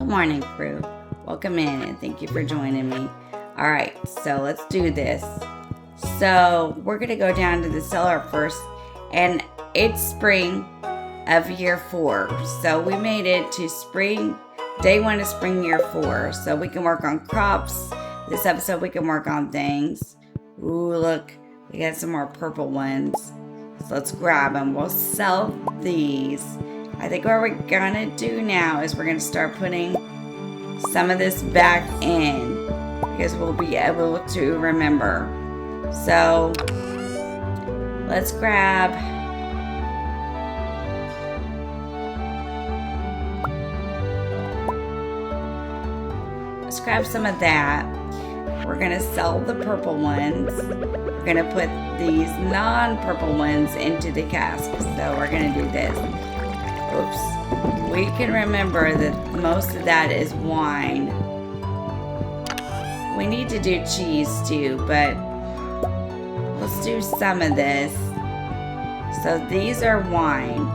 morning, crew. Welcome in and thank you for joining me. All right, so let's do this. So we're going to go down to the cellar first, and it's spring of year 4. So we made it to spring, day 1 of spring year 4. So we can work on crops. This episode we can work on things. Ooh, look, we got some more purple ones. So let's grab them. We'll sell these. I think what we're gonna do now is we're gonna start putting some of this back in because we'll be able to remember. So let's grab some of that. We're gonna sell the purple ones. We're gonna put these non-purple ones into the cask. So we're gonna do this. Oops. We can remember that most of that is wine. We need to do cheese too, but let's do some of this. So these are wine.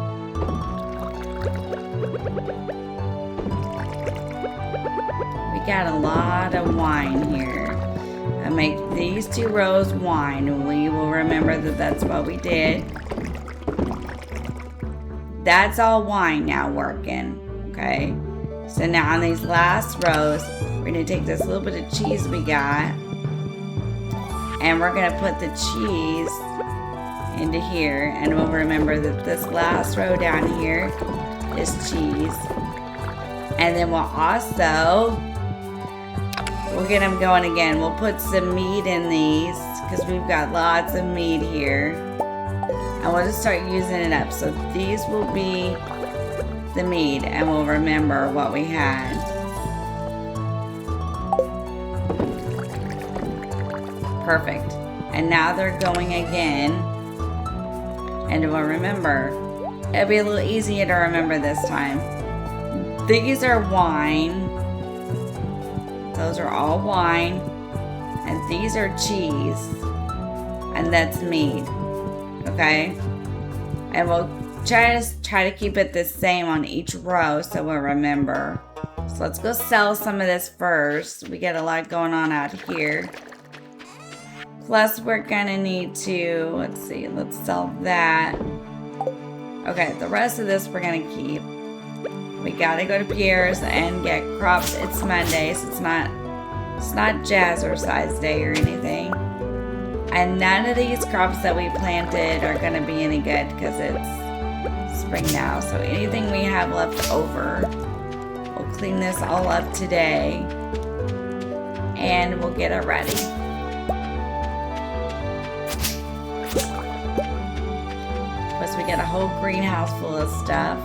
We got a lot of wine here. I make these 2 rows wine. We will remember that that's what we did. That's all wine now working, okay? So now on these last rows, we're gonna take this little bit of cheese we got, and we're gonna put the cheese into here, and we'll remember that this last row down here is cheese. And then we'll get them going again. We'll put some meat in these because we've got lots of meat here. And we'll just start using it up. So these will be the meat, and we'll remember what we had. Perfect. And now they're going again. And we'll remember. It'll be a little easier to remember this time. These are wine. Those are all wine. And these are cheese. And that's meat. Okay? And we'll try to keep it the same on each row so we'll remember. So let's go sell some of this first. We got a lot going on out here. Plus we're gonna need to, let's sell that. Okay, the rest of this we're gonna keep. We gotta go to Pierre's and get crops. It's Monday, so it's not Jazzercise Day or anything. And none of these crops that we planted are gonna be any good because it's spring now. So anything we have left over, we'll clean this all up today and we'll get it ready. Plus we got a whole greenhouse full of stuff.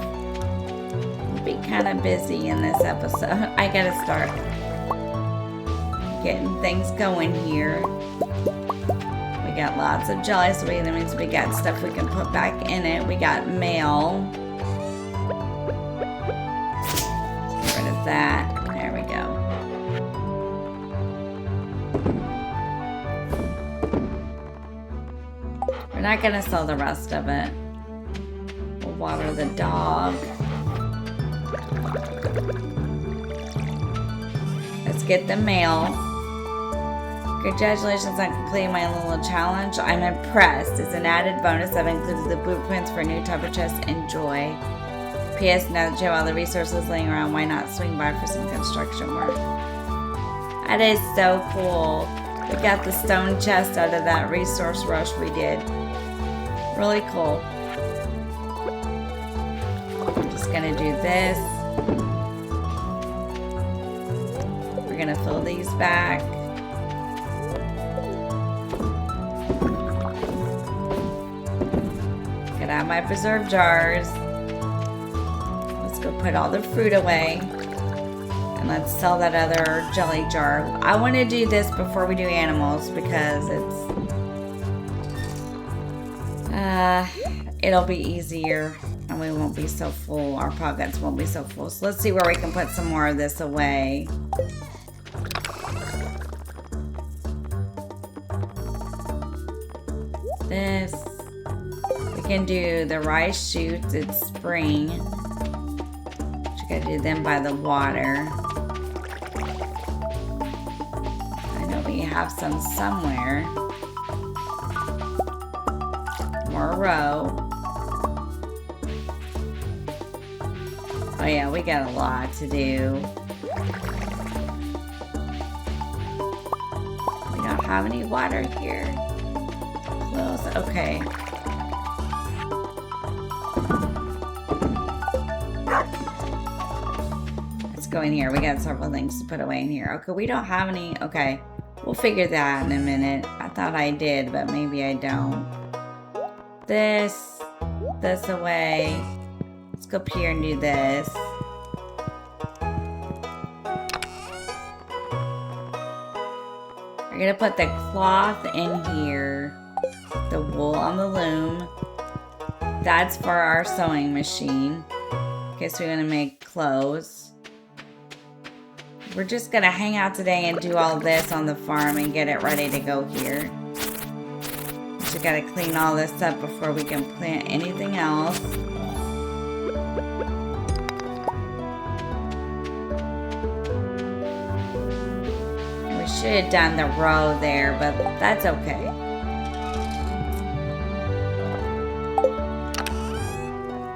We'll be kind of busy in this episode. I gotta start getting things going here. We got lots of jelly, so that means we got stuff we can put back in it. We got mail. Get rid of that. There we go. We're not gonna sell the rest of it. We'll water the dog. Let's get the mail. Congratulations on completing my little challenge. I'm impressed. As an added bonus, I've included the blueprints for a new type of chest. Enjoy. P.S. Now that you have all the resources laying around, why not swing by for some construction work? That is so cool. We got the stone chest out of that resource rush we did. Really cool. I'm just gonna do this. We're gonna fill these back. Get out my preserve jars. Let's go put all the fruit away. And let's sell that other jelly jar. I want to do this before we do animals because it'll be easier and we won't be so full. Our pockets won't be so full. So let's see where we can put some more of this away. This. We can do the rice shoots. It's spring. Gotta do them by the water. I know we have some somewhere. More row. Oh yeah, we got a lot to do. We don't have any water here. Close. Okay. Let's go in here. We got several things to put away in here. Okay, we don't have any. Okay. We'll figure that in a minute. I thought I did, but maybe I don't. This away. Let's go up here and do this. We're gonna put the cloth in here. The wool on the loom. That's for our sewing machine. Okay, so we're gonna make clothes. We're just gonna hang out today and do all this on the farm and get it ready to go here. We gotta clean all this up before we can plant anything else. We should have done the row there, but that's okay.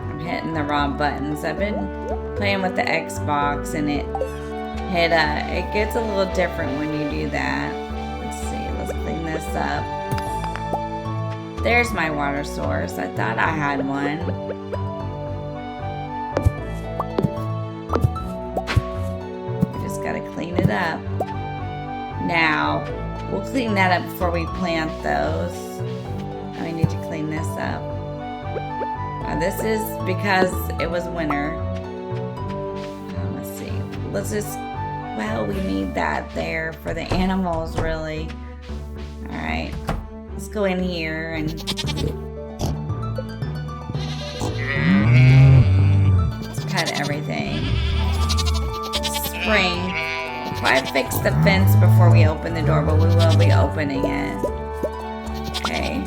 I'm hitting the wrong buttons. I've been playing with the Xbox and it gets a little different when you do that. Let's see, let's clean this up. There's my water source. I thought I had one. We just gotta clean it up. Now, we'll clean that up before we plant those. And we need to clean this up. This is because it was winter. Let's see. Let's just, well, we need that there for the animals, really. All right. Let's go in here and let's cut everything. Spring. We'll try to fix the fence before we open the door, but we will be opening it. Okay.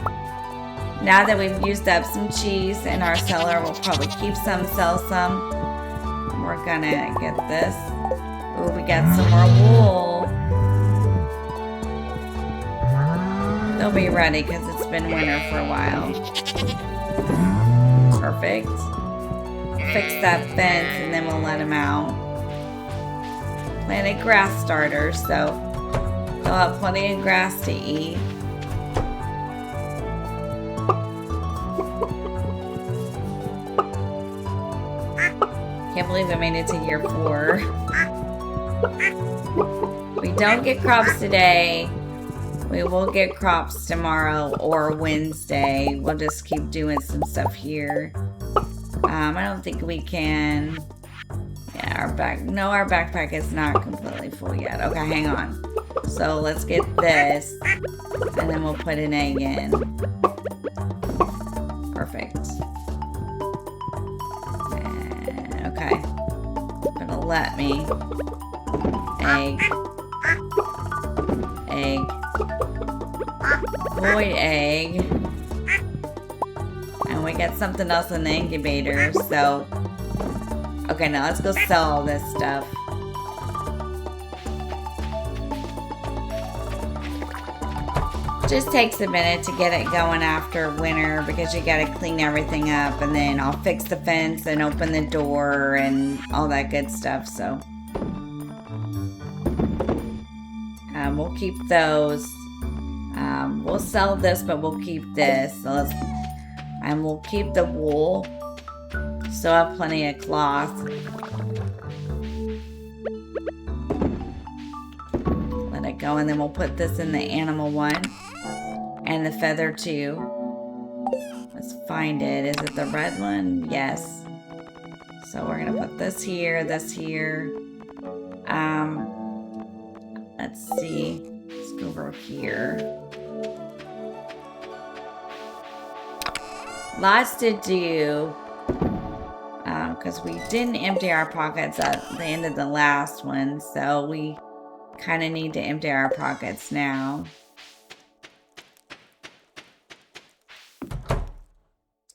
Now that we've used up some cheese in our cellar, we'll probably keep some, sell some. We're gonna get this. Oh, we got some more wool. They'll be ready because it's been winter for a while. Perfect. Fix that fence and then we'll let them out. Planted grass starters, so they'll have plenty of grass to eat. Can't believe I made it to year 4. We don't get crops today. We will get crops tomorrow or Wednesday. We'll just keep doing some stuff here. I don't think we can. Yeah, our backpack is not completely full yet. Okay, hang on. So let's get this, and then we'll put an egg in. Perfect. And, okay. Gonna let me. Egg. Void egg. And we got something else in the incubator, so. Okay, now let's go sell all this stuff. Just takes a minute to get it going after winter because you gotta clean everything up, and then I'll fix the fence and open the door and all that good stuff, so. We'll keep those. We'll sell this, but we'll keep this. So and we'll keep the wool. Still have plenty of cloth. Let it go, and then we'll put this in the animal one. And the feather too. Let's find it. Is it the red one? Yes. So we're gonna put this here, this here. Let's see. Let's go over here. Lots to do. Because we didn't empty our pockets at the end of the last one. So we kind of need to empty our pockets now.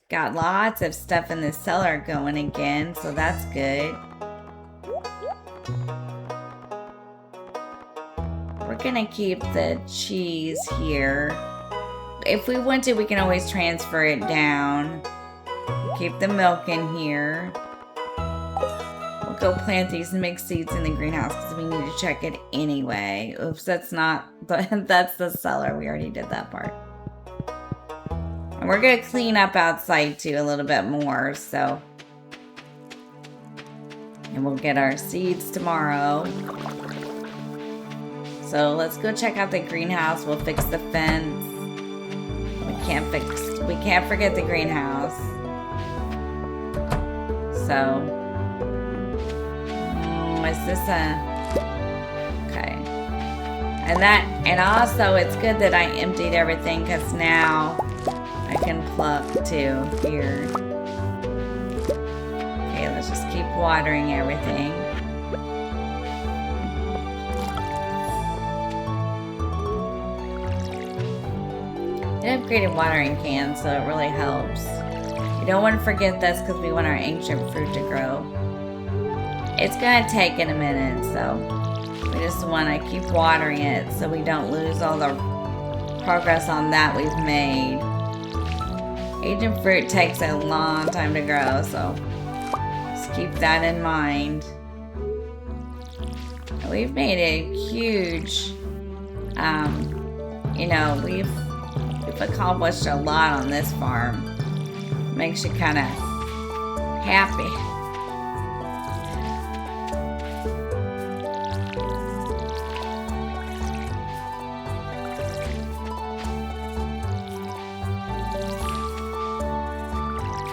Got lots of stuff in the cellar going again. So that's good. gonna keep the cheese here. If we want to, we can always transfer it down. Keep the milk in here. We'll go plant these mixed seeds in the greenhouse because we need to check it anyway. Oops, that's not, that's the cellar. We already did that part. And we're gonna clean up outside too a little bit more, so. And we'll get our seeds tomorrow. So let's go check out the greenhouse. We'll fix the fence. We can't forget the greenhouse. So, is this okay. And also it's good that I emptied everything because now I can pluck too here. Okay, let's just keep watering everything. It upgraded watering cans, so it really helps. You don't want to forget this because we want our ancient fruit to grow. It's going to take in a minute, so we just want to keep watering it so we don't lose all the progress on that we've made. Ancient fruit takes a long time to grow, so just keep that in mind. We've made a huge, you know, we've accomplished a lot on this farm. Makes you kind of happy.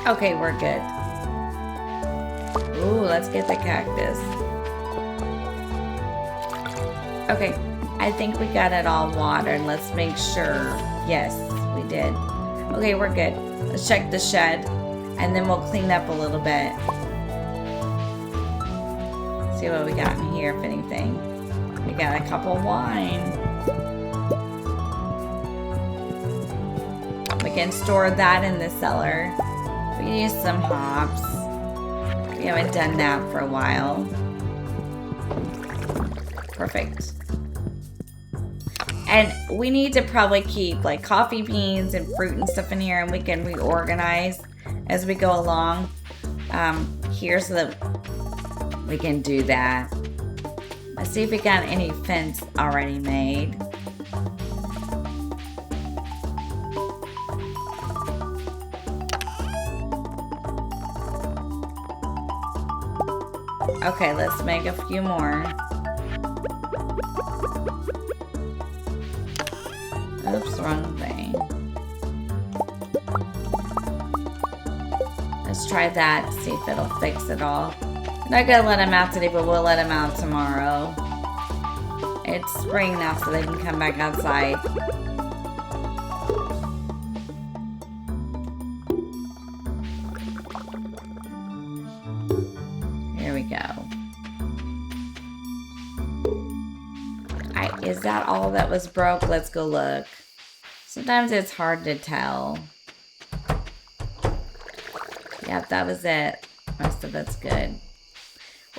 Okay, we're good. Ooh, let's get the cactus. Okay, I think we got it all watered. Let's make sure. Yes, we did. Okay, we're good. Let's check the shed, and then we'll clean up a little bit. See what we got in here, if anything. We got a cup of wine. We can store that in the cellar. We can use some hops. We haven't done that for a while. Perfect. And we need to probably keep like coffee beans and fruit and stuff in here, and we can reorganize as we go along here so that we can do that. Let's see if we got any fence already made. Okay, let's make a few more. Oops, wrong thing. Let's try that, see if it'll fix it all. I'm not gonna let him out today, but we'll let him out tomorrow. It's spring now, so they can come back outside. Here we go. Is that all that was broke? Let's go look. Sometimes it's hard to tell. Yep, that was it. Most of it's good.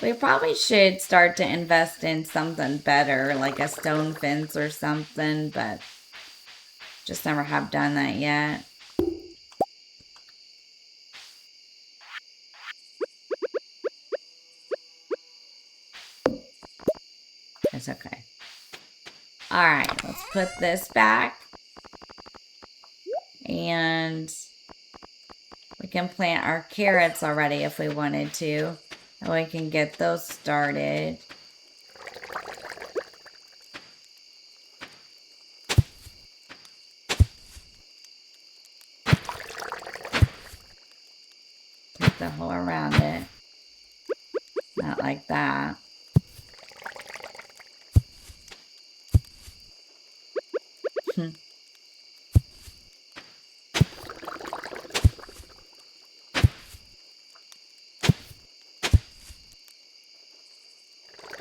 We probably should start to invest in something better, like a stone fence or something, but just never have done that yet. It's okay. Alright, let's put this back. And we can plant our carrots already if we wanted to. And we can get those started. Take the hole around it. Not like that.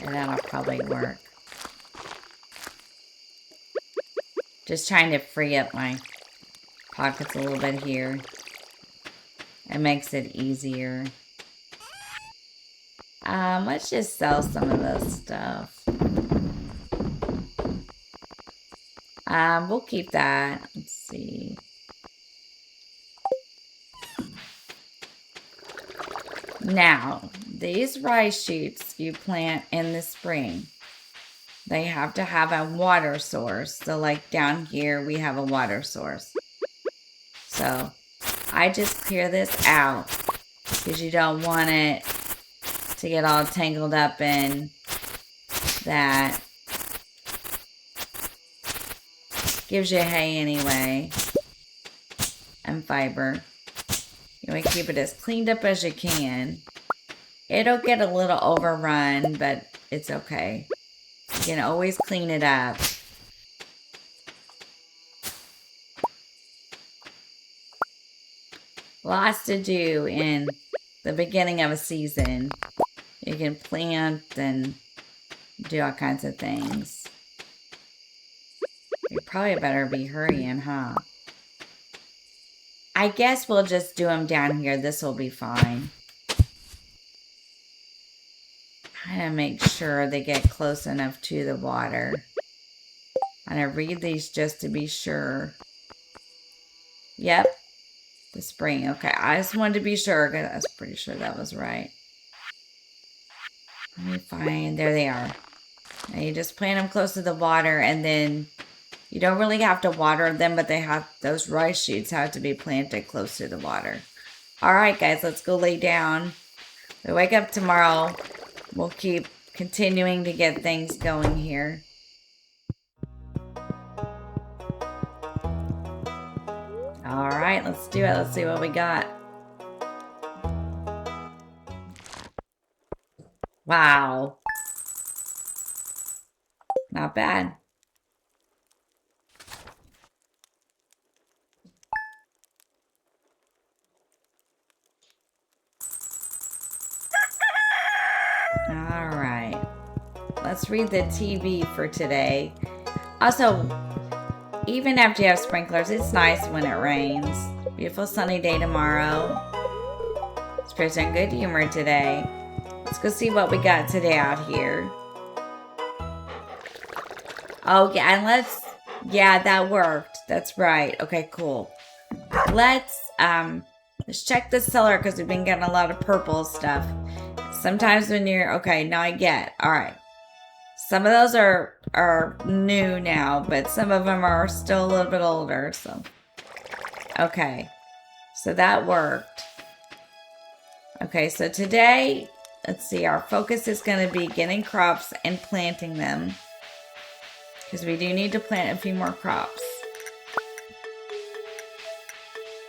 And that'll probably work. Just trying to free up my pockets a little bit here. It makes it easier. Let's just sell some of this stuff. We'll keep that. Let's see. Now, these rice shoots you plant in the spring, they have to have a water source. So like down here, we have a water source. So I just clear this out because you don't want it to get all tangled up in that. Gives you hay anyway, and fiber. You want to keep it as cleaned up as you can. It'll get a little overrun, but it's okay. You can always clean it up. Lots to do in the beginning of a season. You can plant and do all kinds of things. You probably better be hurrying, huh? I guess we'll just do them down here. This will be fine. Kind of make sure they get close enough to the water. I'm going to read these just to be sure. Yep. The spring. Okay, I just wanted to be sure because I was pretty sure that was right. Let me find. There they are. Now you just plant them close to the water, and then you don't really have to water them, but they have, those rice shoots have to be planted close to the water. All right, guys, let's go lay down. We wake up tomorrow. We'll keep continuing to get things going here. All right, let's do it. Let's see what we got. Wow. Not bad. All right. Let's read the TV for today. Also, even after you have sprinklers, it's nice when it rains. Beautiful sunny day tomorrow. Spirits are in good humor today. Let's go see what we got today out here. Oh, yeah, and yeah, that worked. That's right. Okay, cool. Let's check the cellar because we've been getting a lot of purple stuff. Sometimes when you're, okay, now I get, all right. Some of those are new now, but some of them are still a little bit older, so. Okay, so that worked. Okay, so today, let's see, our focus is going to be getting crops and planting them. Because we do need to plant a few more crops.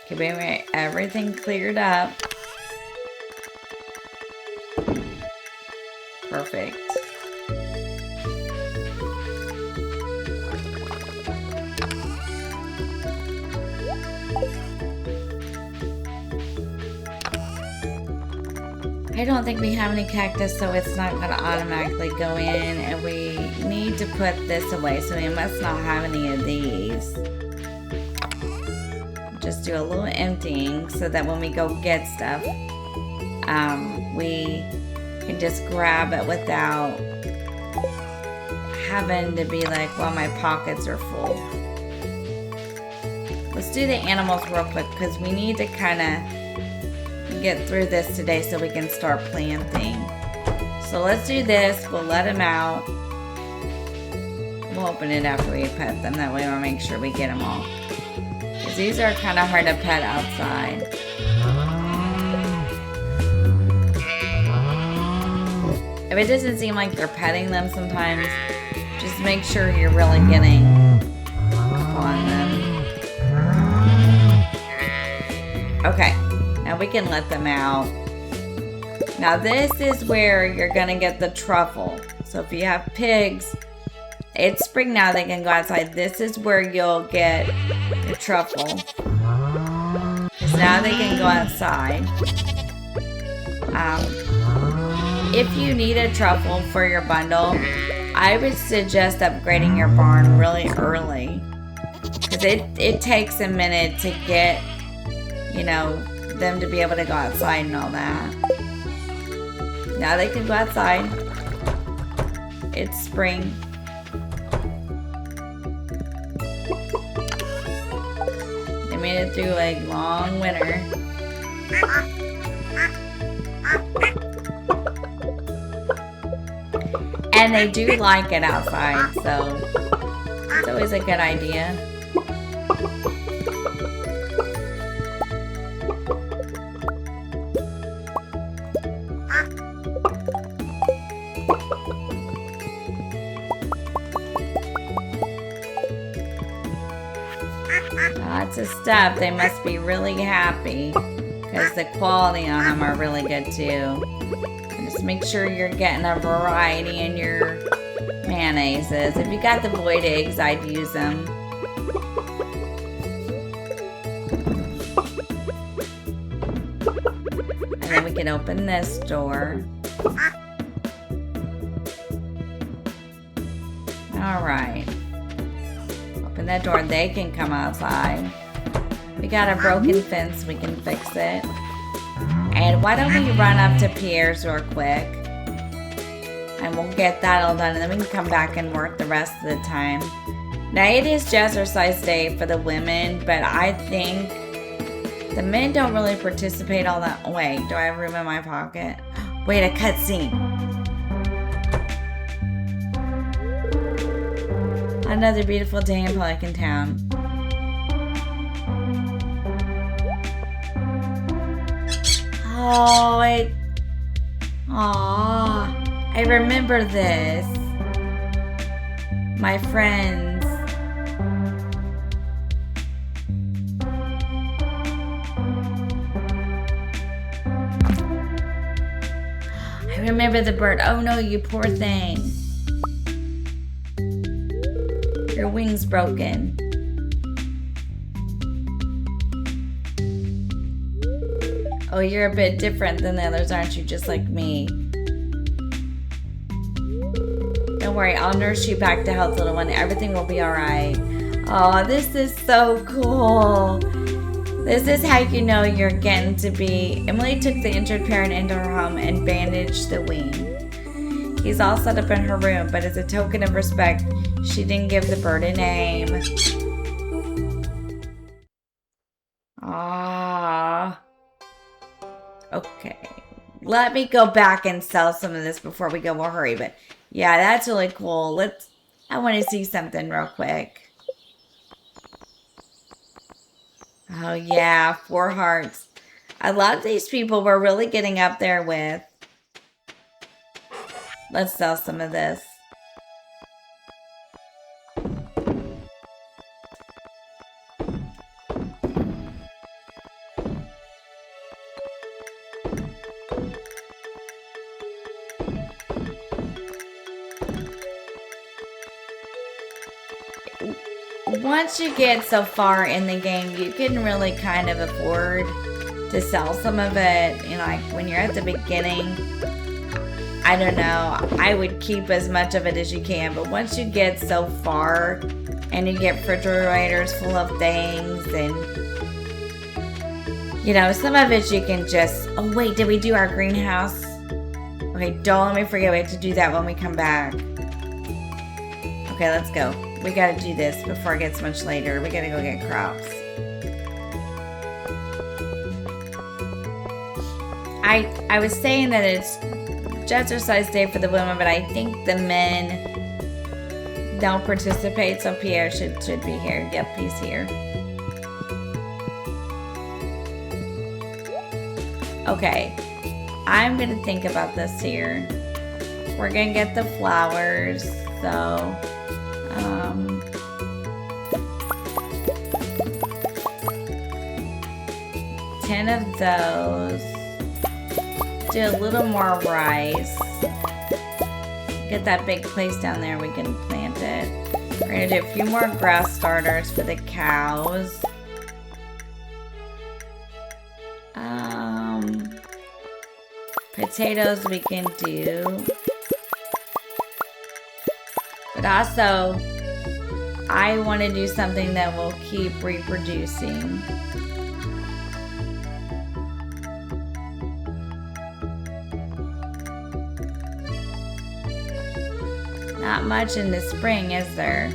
Okay, we get everything cleared up. Perfect. I don't think we have any cactus, so it's not going to automatically go in, and we need to put this away, so we must not have any of these. Just do a little emptying so that when we go get stuff, we can just grab it without having to be like, well, my pockets are full. Let's do the animals real quick because we need to kind of get through this today so we can start planting. So let's do this. We'll let them out. We'll open it after we pet them. That way we'll make sure we get them all. Because these are kind of hard to pet outside. If it doesn't seem like you're petting them sometimes, just make sure you're really getting on them. Okay, now we can let them out. Now this is where you're gonna get the truffle. So if you have pigs, it's spring now, they can go outside. This is where you'll get the truffle. Because now they can go outside. If you need a truffle for your bundle, I would suggest upgrading your barn really early. Because it takes a minute to get, you know, them to be able to go outside and all that. Now they can go outside. It's spring. made it through a long winter. And they do like it outside, so it's always a good idea. Lots of stuff. They must be really happy because the quality on them are really good too. And just make sure you're getting a variety in your mayonnaises. If you got the void eggs, I'd use them. And then we can open this door. All right. Open that door, they can come outside. We got a broken fence, we can fix it. And why don't we run up to Pierre's real quick? And we'll get that all done, and then we can come back and work the rest of the time. Now it is jazzercise day for the women, but I think the men don't really participate all that. Wait, do I have room in my pocket? Wait, a cutscene. Another beautiful day in Pelican Town. Oh, I remember this. My friends. I remember the bird. Oh no, you poor thing. Your wing's broken. Oh, you're a bit different than the others, aren't you? Just like me. Don't worry, I'll nurse you back to health, little one. Everything will be alright. Oh, this is so cool. This is how you know you're getting to be. Emily took the injured parent into her home and bandaged the wing. He's all set up in her room, but as a token of respect, she didn't give the bird a name. Ah. Okay. Let me go back and sell some of this before we go. We'll hurry, but yeah, that's really cool. I want to see something real quick. Oh yeah, 4 hearts. I love these people we're really getting up there with. Let's sell some of this. Once you get so far in the game, you can really kind of afford to sell some of it. You know, like when you're at the beginning, I don't know, I would keep as much of it as you can. But once you get so far and you get refrigerators full of things and, you know, some of it you can just, oh wait, did we do our greenhouse? Okay, don't let me forget, we have to do that when we come back. Okay, let's go. We gotta do this before it gets much later. We gotta go get crops. I was saying that it's jazzercise day for the women, but I think the men don't participate, so Pierre should be here. Yep, he's here. Okay, I'm gonna think about this here. We're gonna get the flowers, so 10 of those. Do a little more rice. Get that big place down there, we can plant it. We're gonna do a few more grass starters for the cows. Potatoes we can do. But also, I want to do something that will keep reproducing. Not much in the spring, is there?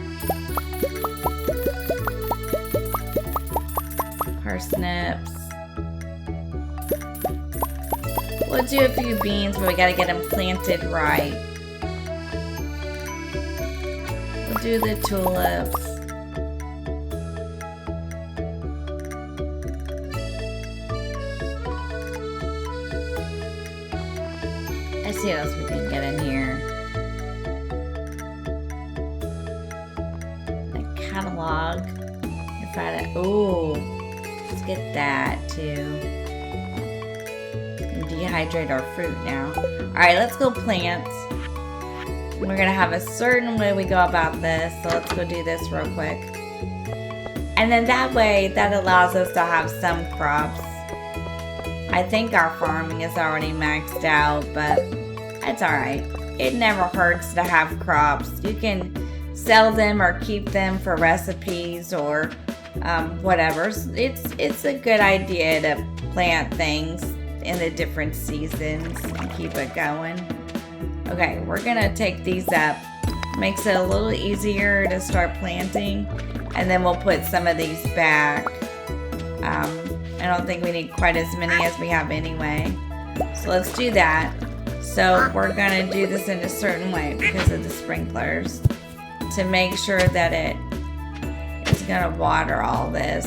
parsnips. We'll do a few beans, but we gotta get them planted right. We'll do the tulips. Let's see what else we can get in here. The catalog. Ooh, let's get that too. And dehydrate our fruit now. Alright, let's go plant. We're gonna have a certain way we go about this, so let's go do this real quick. And then that way, that allows us to have some crops. I think our farming is already maxed out, but it's alright. It never hurts to have crops. You can sell them or keep them for recipes or whatever. It's a good idea to plant things in the different seasons and keep it going. Okay, we're gonna take these up. Makes it a little easier to start planting, and then we'll put some of these back. I don't think we need quite as many as we have anyway. So let's do that. So we're gonna do this in a certain way because of the sprinklers to make sure that it is gonna water all this.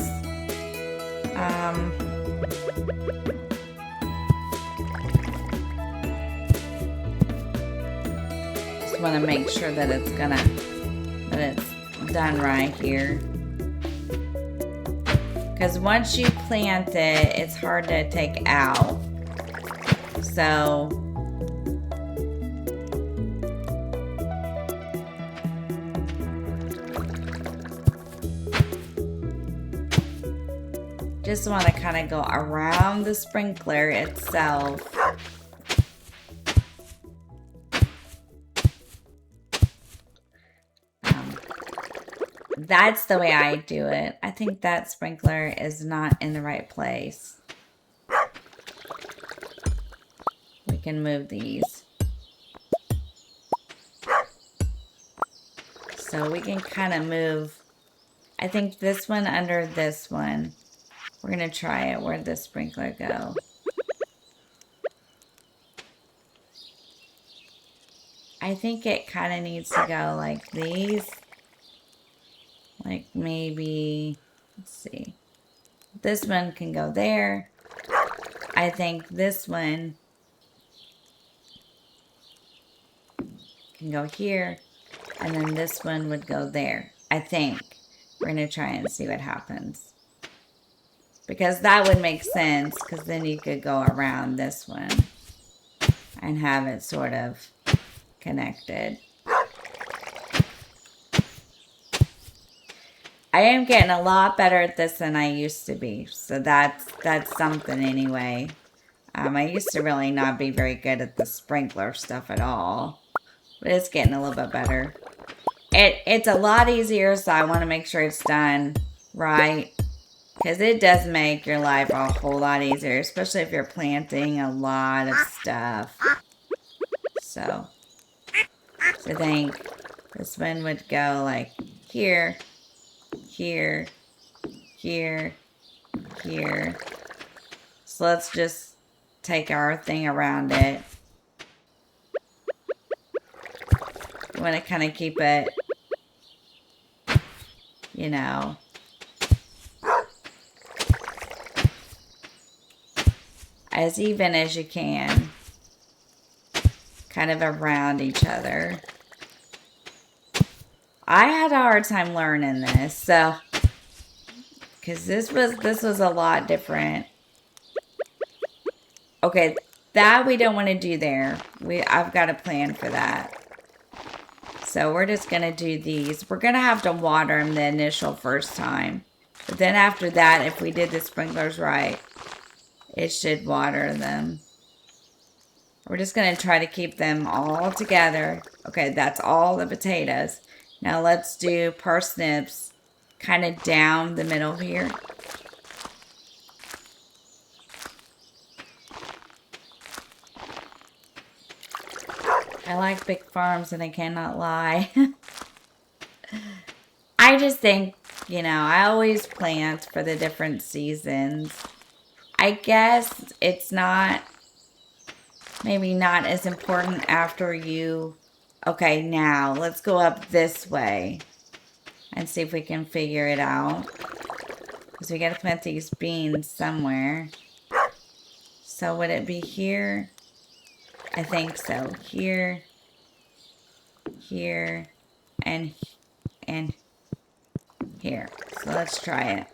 Just want to make sure that it's done right here. Because once you plant it, it's hard to take out. So just want to kind of go around the sprinkler itself. That's the way I do it. I think that sprinkler is not in the right place. We can move these. So we can kind of move, I think this one under this one. We're going to try it. Where'd the sprinkler go? I think it kind of needs to go like these. Like maybe, let's see. This one can go there. I think this one can go here. And then this one would go there. I think. We're going to try and see what happens. Because that would make sense. Because then you could go around this one. And have it sort of connected. I am getting a lot better at this than I used to be. So that's something anyway. I used to really not be very good at the sprinkler stuff at all. But it's getting a little bit better. It's a lot easier, so I want to make sure it's done right. Because it does make your life a whole lot easier. Especially if you're planting a lot of stuff. So I think this one would go like here. Here, here, here. So let's just take our thing around it. You want to kind of keep it, you know, as even as you can. Kind of around each other. I had a hard time learning this, so because this was a lot different. Okay, that we don't want to do there. I've got a plan for that. So we're just gonna do these. We're gonna have to water them the initial first time, but then after that, if we did the sprinklers right, it should water them. We're just gonna try to keep them all together. Okay, that's all the potatoes. Now let's do parsnips kind of down the middle here. I like big farms and I cannot lie. I just think you know, I always plant for the different seasons. I guess it's not, maybe not as important after you... Okay, now let's go up this way and see if we can figure it out. Because we gotta plant these beans somewhere. So would it be here? I think so. Here, here, and here. So let's try it.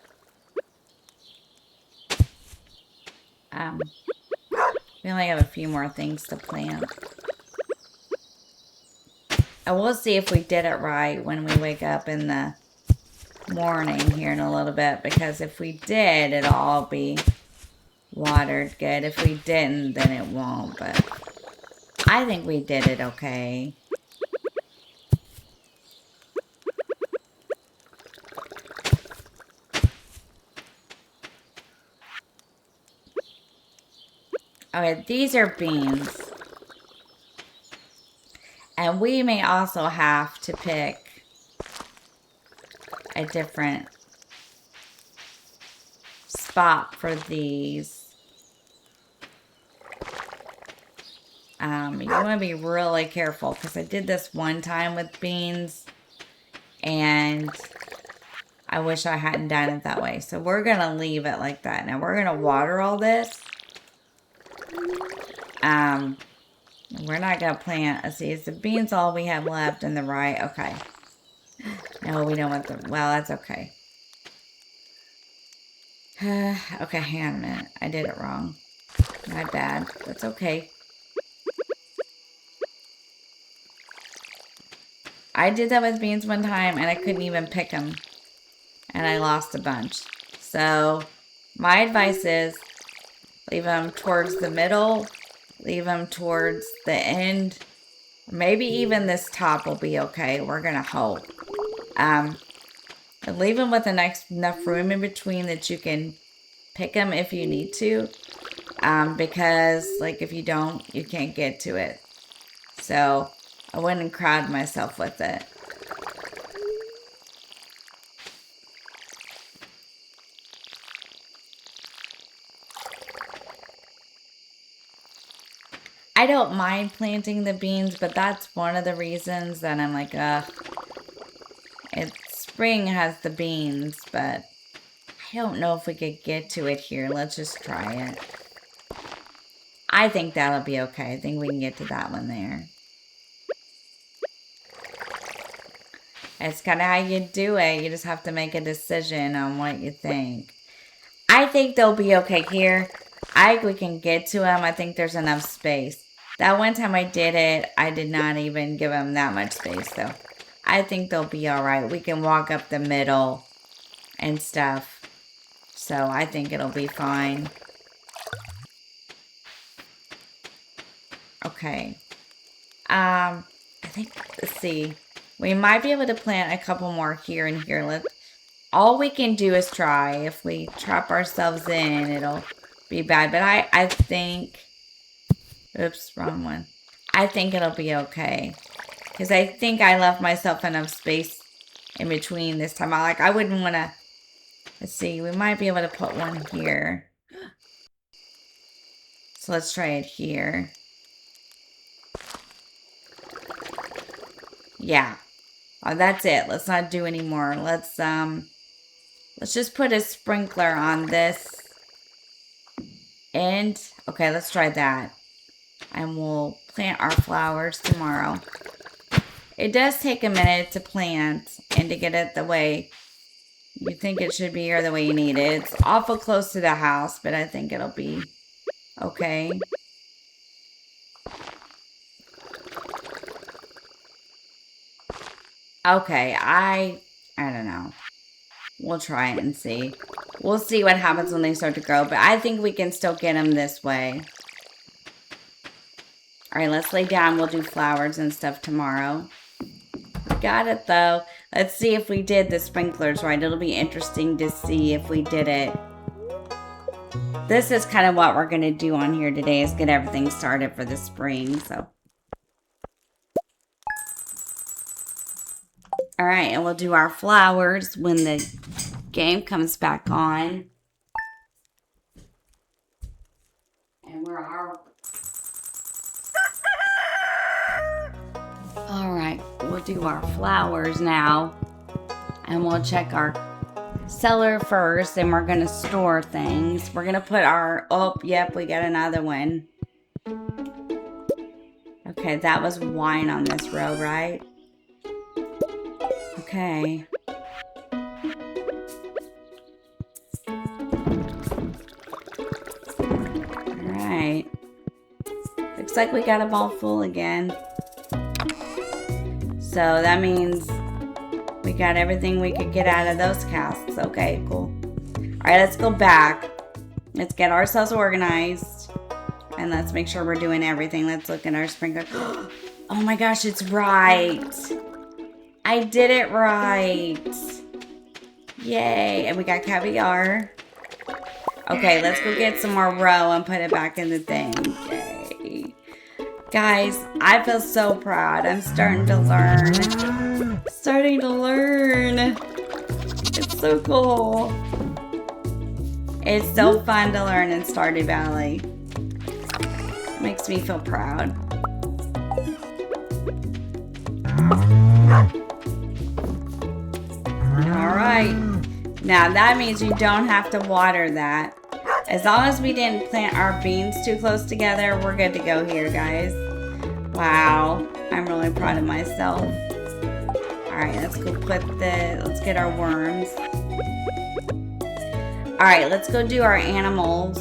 We only have a few more things to plant. And we'll see if we did it right when we wake up in the morning here in a little bit. Because if we did, it'll all be watered good. If we didn't, then it won't. But I think we did it okay. Okay, these are beans. And we may also have to pick a different spot for these. You want to be really careful because I did this one time with beans and I wish I hadn't done it that way. So we're going to leave it like that. Now we're going to water all this. We're not going to plant. Let's see, is the beans all we have left in the right? Okay. No, we don't want them. Well, that's okay. Okay, hang on a minute. I did it wrong. My bad. That's okay. I did that with beans one time and I couldn't even pick them. And I lost a bunch. So, my advice is leave them towards the middle. Leave them towards the end. Maybe even this top will be okay. We're going to hope. And leave them with enough room in between that you can pick them if you need to. Because, like, if you don't, you can't get to it. So, I wouldn't crowd myself with it. I don't mind planting the beans, but that's one of the reasons that I'm like, spring has the beans, but I don't know if we could get to it here. Let's just try it. I think that'll be okay. I think we can get to that one there. It's kind of how you do it. You just have to make a decision on what you think. I think they'll be okay here. I think we can get to them. I think there's enough space. That one time I did it, I did not even give them that much space, though. I think they'll be all right. We can walk up the middle and stuff. So I think it'll be fine. Okay. I think, let's see. We might be able to plant a couple more here and here. All we can do is try. If we trap ourselves in, it'll be bad. But I think... Oops, wrong one. I think it'll be okay. Because I think I left myself enough space in between this time. I wouldn't want to... Let's see. We might be able to put one here. So let's try it here. Yeah. Oh, that's it. Let's not do any more. Let's just put a sprinkler on this end. Okay, let's try that. And we'll plant our flowers tomorrow. It does take a minute to plant and to get it the way you think it should be or the way you need it. It's awful close to the house, but I think it'll be okay. Okay, I don't know. We'll try it and see. We'll see what happens when they start to grow, but I think we can still get them this way. Alright, let's lay down. We'll do flowers and stuff tomorrow. We got it, though. Let's see if we did the sprinklers right. It'll be interesting to see if we did it. This is kind of what we're going to do on here today is get everything started for the spring, so... All right, and we'll do our flowers when the game comes back on. And where are... All right, we'll do our flowers now. And we'll check our cellar first, and we're going to store things. We're going to put our... Oh, yep, we got another one. Okay, that was wine on this row, right? Okay. Alright. Looks like we got a ball full again. So that means we got everything we could get out of those casks. Okay, cool. Alright, let's go back. Let's get ourselves organized. And let's make sure we're doing everything. Let's look at our sprinkler. Oh my gosh, it's right. I did it right. Yay. And we got caviar. Okay, let's go get some more roe and put it back in the thing. Yay. Guys, I feel so proud. I'm starting to learn. Starting to learn. It's so cool. It's so fun to learn in Stardew Valley. Makes me feel proud. Alright. Now that means you don't have to water that. As long as we didn't plant our beans too close together, we're good to go here, guys. Wow. I'm really proud of myself. Alright, let's go let's get our worms. Alright, let's go do our animals.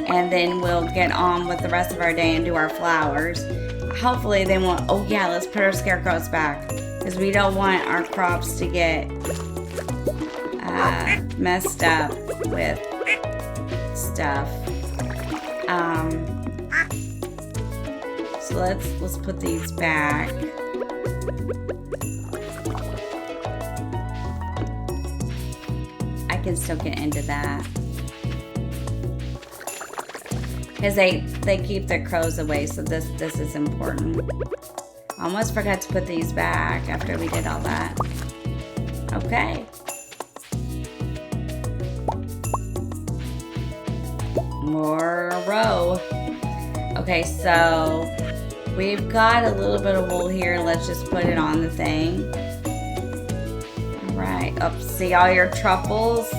And then we'll get on with the rest of our day and do our flowers. Hopefully they won't... Oh yeah, let's put our scarecrows back. Because we don't want our crops to get messed up with stuff. So let's put these back. I can still get into that. Because they keep their crows away, so this is important. Almost forgot to put these back after we did all that. Okay. More row. Okay, so we've got a little bit of wool here. Let's just put it on the thing. Alright. Oh, see all your truffles?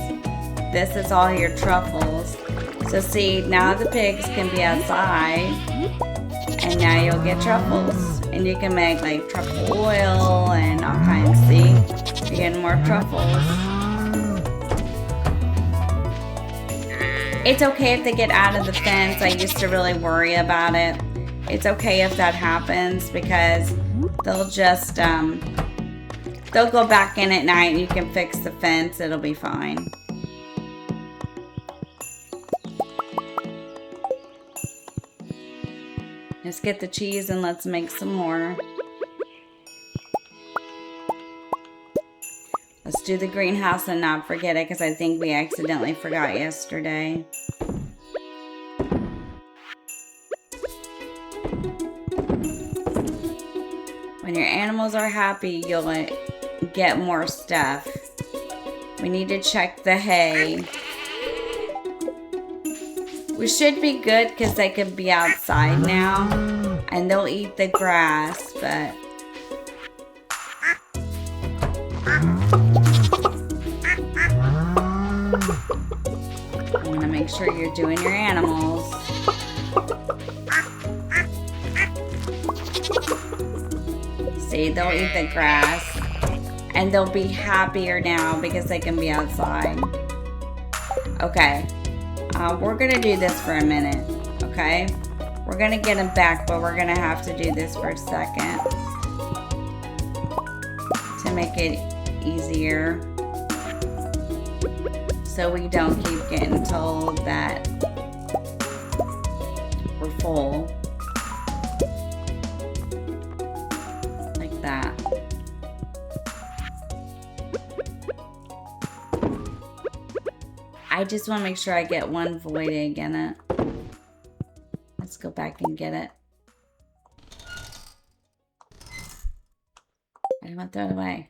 This is all your truffles. So see, now the pigs can be outside, and now you'll get truffles, and you can make like truffle oil and all kinds. See, you're getting more truffles. It's okay if they get out of the fence. I used to really worry about it. It's okay if that happens because they'll just they'll go back in at night and you can fix the fence. It'll be fine. Let's get the cheese and let's make some more. Let's do the greenhouse and not forget it because I think we accidentally forgot yesterday. When your animals are happy, you'll get more stuff. We need to check the hay. We should be good because they can be outside now. And they'll eat the grass, but... I'm going to make sure you're doing your animals. See, they'll eat the grass. And they'll be happier now because they can be outside. Okay. We're going to do this for a minute, okay? We're going to get them back, but we're going to have to do this for a second to make it easier so we don't keep getting told that we're full. Like that. I just want to make sure I get one void egg in it. Let's go back and get it. I don't want to throw it away.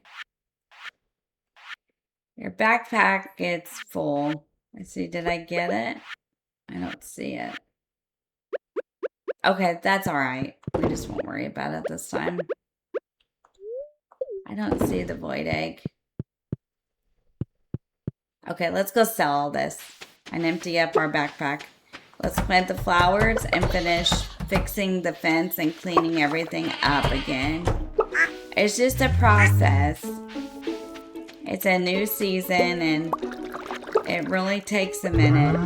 Your backpack gets full. Let's see, did I get it? I don't see it. Okay, that's all right. We just won't worry about it this time. I don't see the void egg. Okay, let's go sell all this and empty up our backpack. Let's plant the flowers and finish fixing the fence and cleaning everything up again. It's just a process. It's a new season and it really takes a minute.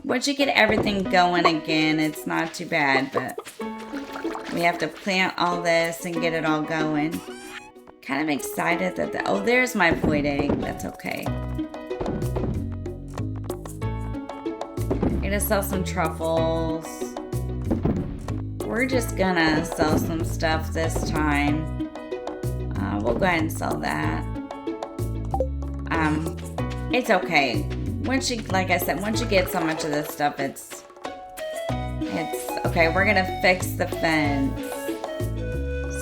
Once you get everything going again, it's not too bad, but we have to plant all this and get it all going. Kind of excited that oh, there's my void egg. That's okay. I'm gonna sell some truffles. We're just gonna sell some stuff this time. We'll go ahead and sell that. It's okay. Once you, like I said, once you get so much of this stuff, it's okay. We're gonna fix the fence.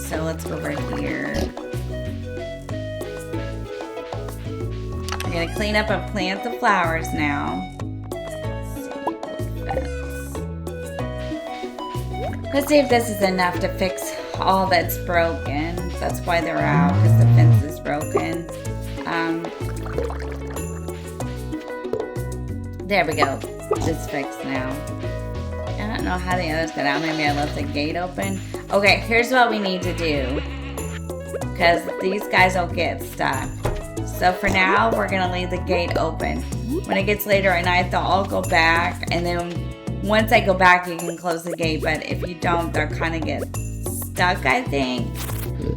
So let's go over here. We're gonna clean up and plant the flowers now. Let's see if this is enough to fix all that's broken. That's why they're out, because the fence is broken. There we go. It's fixed now. I don't know how the others got out. Maybe I left the gate open. Okay, here's what we need to do, because these guys will get stuck. So for now, we're gonna leave the gate open. When it gets later at night, they'll all go back, and then once I go back, you can close the gate. But if you don't, they'll kind of get stuck, I think.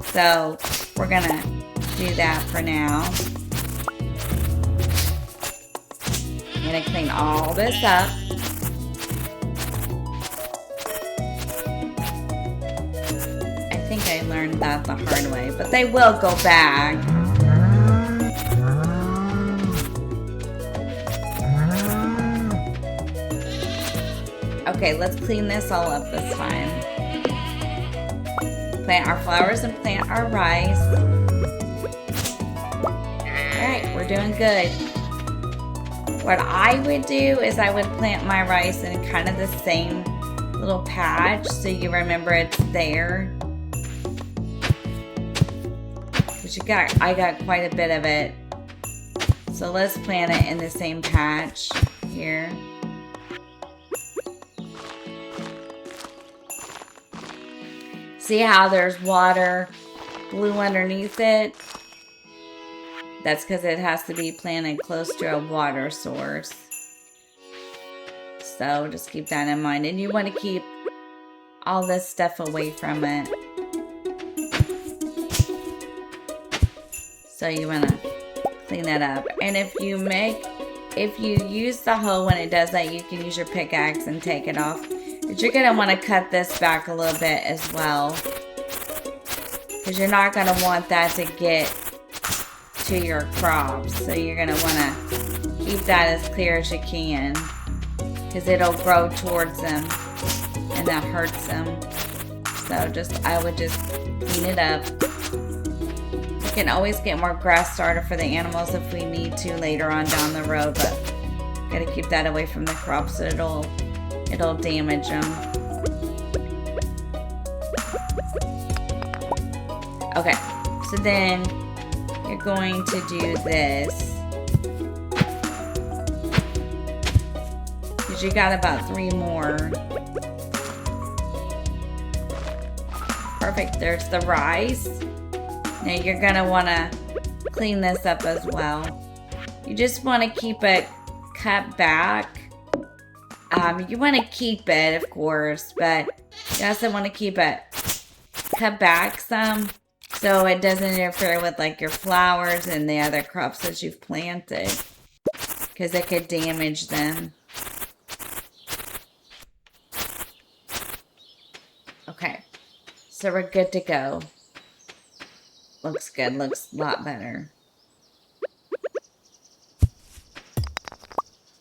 So we're gonna do that for now. I'm gonna clean all this up. I think I learned that the hard way, but they will go back. Okay, let's clean this all up this time. Plant our flowers and plant our rice. Alright, we're doing good. What I would do is I would plant my rice in kind of the same little patch so you remember it's there. Because I got quite a bit of it. So let's plant it in the same patch here. See how there's water blue underneath it? That's because it has to be planted close to a water source. So just keep that in mind. And you want to keep all this stuff away from it. So you want to clean that up. And if you use the hoe when it does that, you can use your pickaxe and take it off. But you're going to want to cut this back a little bit as well. Because you're not going to want that to get to your crops. So you're going to want to keep that as clear as you can. Because it'll grow towards them. And that hurts them. So I would just clean it up. We can always get more grass starter for the animals if we need to later on down the road. But got to keep that away from the crops so it'll damage them. Okay, so then you're going to do this. Because you got about 3 more. Perfect, there's the rice. Now you're going to want to clean this up as well. You just want to keep it cut back. You want to keep it, of course, but you also want to keep it cut back some so it doesn't interfere with like your flowers and the other crops that you've planted, because it could damage them. Okay, so we're good to go. Looks good, looks a lot better.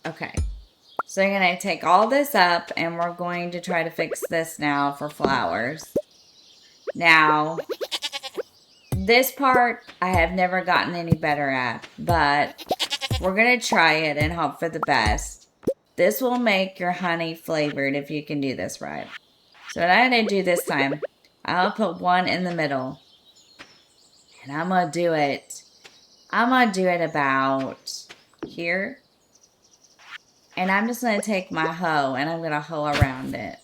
Okay. So you're going to take all this up and we're going to try to fix this now for flowers. Now, This part I have never gotten any better at, but we're going to try it and hope for the best. This will make your honey flavored if you can do this right. So what I'm going to do this time, I'll put one in the middle. And I'm going to do it. I'm going to do it about here. And I'm just going to take my hoe and I'm going to hoe around it.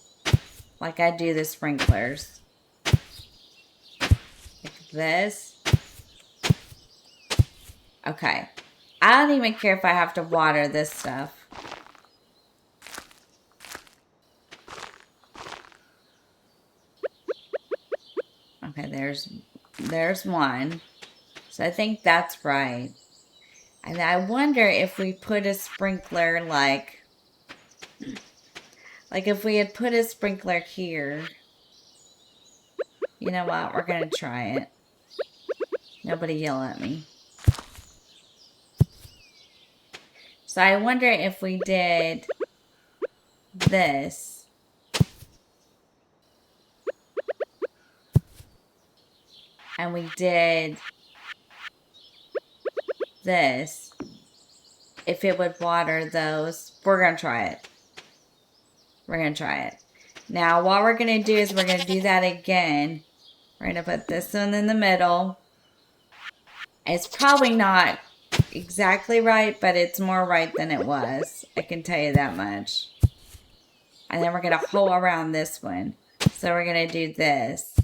Like I do the sprinklers. Like this. Okay. I don't even care if I have to water this stuff. Okay, there's one. So I think that's right. And I wonder if we put a sprinkler like if we had put a sprinkler here. You know what? We're going to try it. Nobody yell at me. So I wonder if we did this. And we did this. If it would water those. We're going to try it. We're going to try it. Now, what we're going to do is we're going to do that again. We're going to put this one in the middle. It's probably not exactly right, but it's more right than it was. I can tell you that much. And then we're going to hoe around this one. So we're going to do this.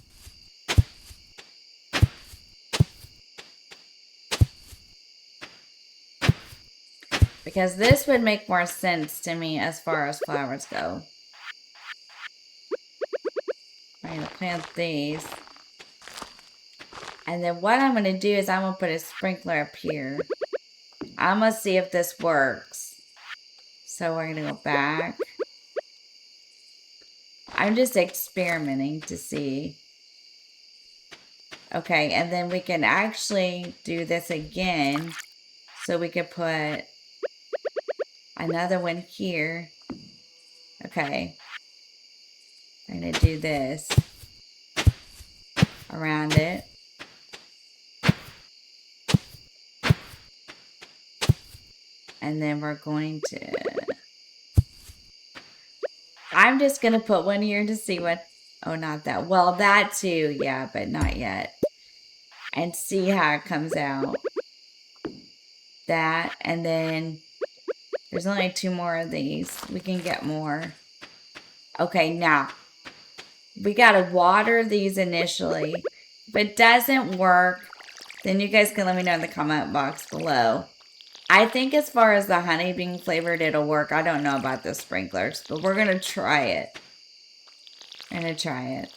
Because this would make more sense to me as far as flowers go. I'm going to plant these. And then what I'm going to do is I'm going to put a sprinkler up here. I'm going to see if this works. So we're going to go back. I'm just experimenting to see. Okay, and then we can actually do this again. So we could put another one here. Okay. I'm going to do this around it. And then we're going to... I'm just going to put one here to see what... Oh, not that. Well, that too. Yeah, but not yet. And see how it comes out. That. And then... There's only 2 more of these. We can get more. Okay, now. We got to water these initially. If it doesn't work, then you guys can let me know in the comment box below. I think as far as the honey being flavored, it'll work. I don't know about the sprinklers, but we're going to try it. I'm going to try it.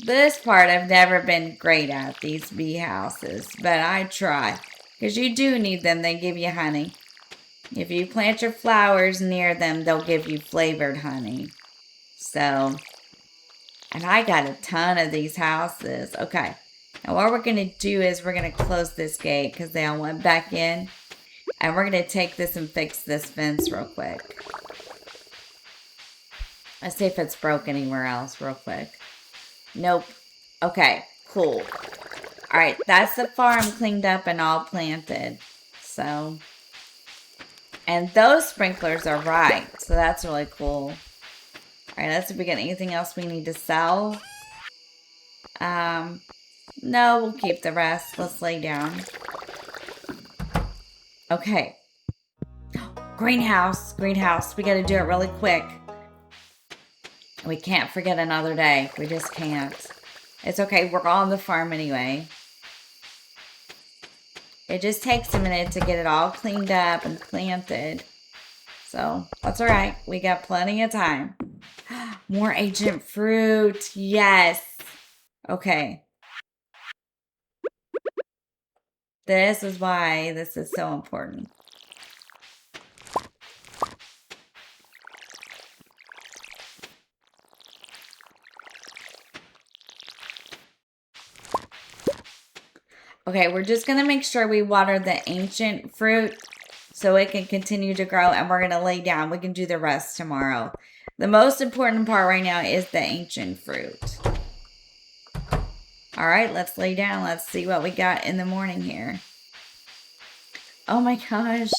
This part I've never been great at, these bee houses, but I try. Because you do need them, they give you honey. If you plant your flowers near them, they'll give you flavored honey. So, and I got a ton of these houses. Okay. Now what we're going to do is we're going to close this gate because they all went back in. And we're going to take this and fix this fence real quick. Let's see if it's broke anywhere else real quick. Nope. Okay, cool. Alright, that's the farm cleaned up and all planted. So, and those sprinklers are right. So that's really cool. Alright, let's see if we get anything else we need to sell. No, we'll keep the rest. Let's lay down. Okay. Greenhouse. Greenhouse. We gotta do it really quick. We can't forget another day. We just can't. It's okay. We're all on the farm anyway. It just takes a minute to get it all cleaned up and planted. So, that's alright. We got plenty of time. More ancient fruit. Yes. Okay. This is why this is so important. Okay, we're just going to make sure we water the ancient fruit so it can continue to grow, and we're going to lay down. We can do the rest tomorrow. The most important part right now is the ancient fruit. All right, let's lay down. Let's see what we got in the morning here. Oh my gosh.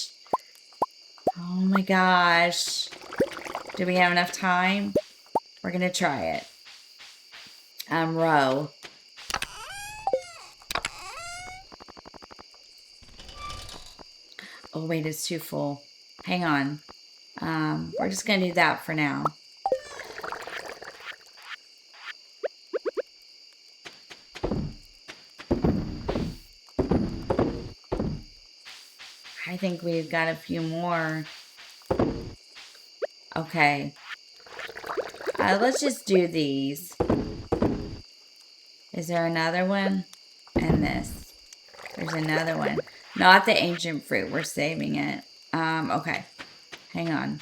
Oh my gosh. Do we have enough time? We're going to try it. Row. Oh, wait, it's too full. Hang on. We're just going to do that for now. I think we've got a few more. Okay. Let's just do these. Is there another one? And this. There's another one. Not the ancient fruit. We're saving it. Okay. Hang on.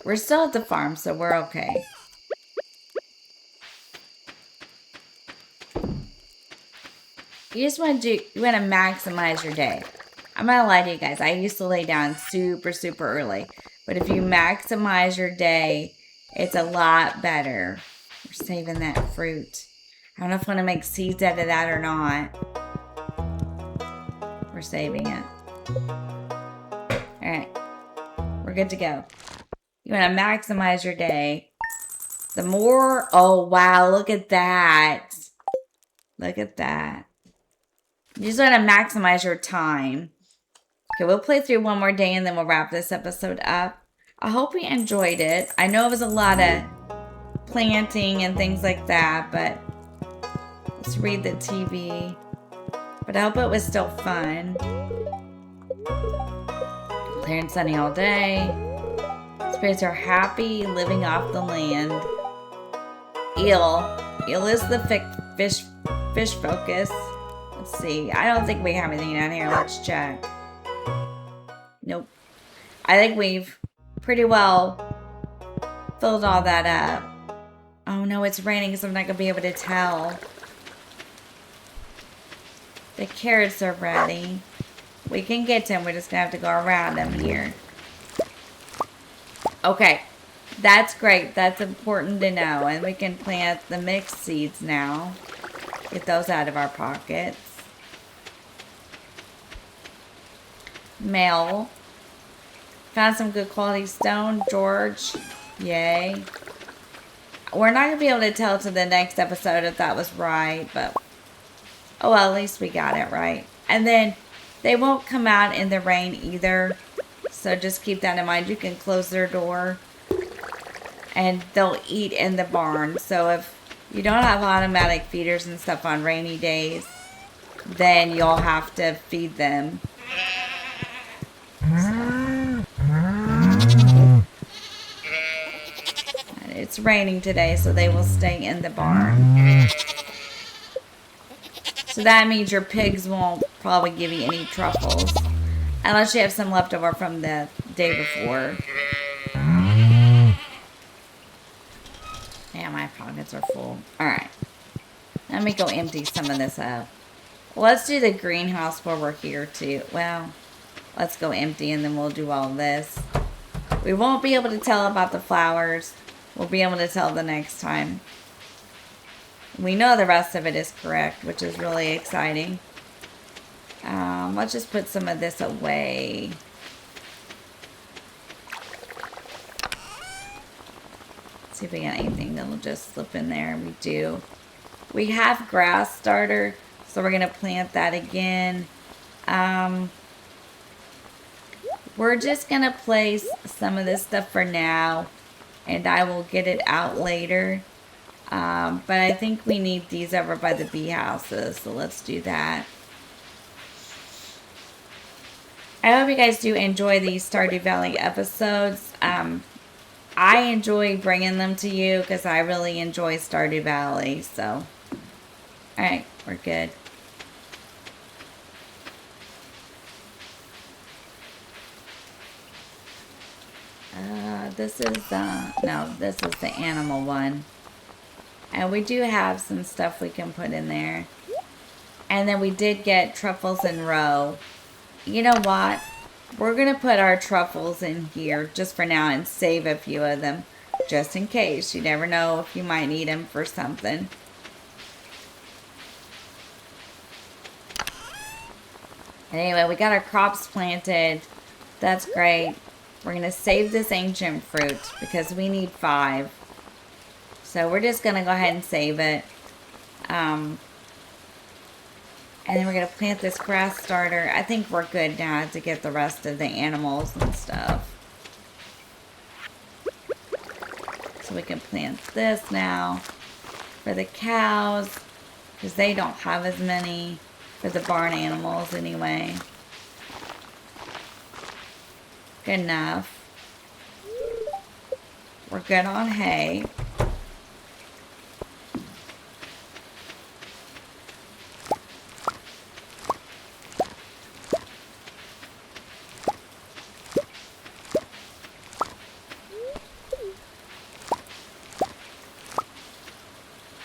We're still at the farm, so we're okay. You just want to maximize your day. I'm not gonna lie to you guys. I used to lay down super, super early. But if you maximize your day, it's a lot better. We're saving that fruit. I don't know if I want to make seeds out of that or not. We're saving it. Alright. We're good to go. You want to maximize your day. The more... Oh, wow. Look at that. Look at that. You just want to maximize your time. Okay, we'll play through one more day and then we'll wrap this episode up. I hope you enjoyed it. I know it was a lot of planting and things like that, but let's read the TV. But I hope it was still fun. Clear and sunny all day. Spirits are happy living off the land. Eel. Eel is the fish focus. Let's see. I don't think we have anything down here. Let's check. Nope. I think we've pretty well filled all that up. Oh no, it's raining, so I'm not going to be able to tell. The carrots are ready. We can get them. We're just going to have to go around them here. Okay. That's great. That's important to know. And we can plant the mixed seeds now. Get those out of our pockets. Mail. Found some good quality stone. George. Yay. We're not going to be able to tell to the next episode if that was right, but... Oh, well, at least we got it right. And then they won't come out in the rain either. So just keep that in mind. You can close their door. And they'll eat in the barn. So if you don't have automatic feeders and stuff on rainy days, then you'll have to feed them. It's raining today, so they will stay in the barn. So that means your pigs won't probably give you any truffles. Unless you have some leftover from the day before. Yeah, my pockets are full. Alright. Let me go empty some of this up. Let's do the greenhouse while we're here too. Well, let's go empty and then we'll do all this. We won't be able to tell about the flowers. We'll be able to tell the next time. We know the rest of it is correct, which is really exciting. Let's just put some of this away. See if we got anything that'll just slip in there. We do. We have grass starter, so we're going to plant that again. We're just going to place some of this stuff for now, and I will get it out later. But I think we need these over by the bee houses, so let's do that. I hope you guys do enjoy these Stardew Valley episodes. I enjoy bringing them to you because I really enjoy Stardew Valley, so. Alright, we're good. This is the animal one. And we do have some stuff we can put in there. And then we did get truffles in row. You know what? We're going to put our truffles in here just for now and save a few of them. Just in case. You never know if you might need them for something. Anyway, we got our crops planted. That's great. We're going to save this ancient fruit because we need 5. So we're just going to go ahead and save it. And then we're going to plant this grass starter. I think we're good now to get the rest of the animals and stuff. So we can plant this now for the cows, because they don't have as many for the barn animals anyway. Good enough. We're good on hay.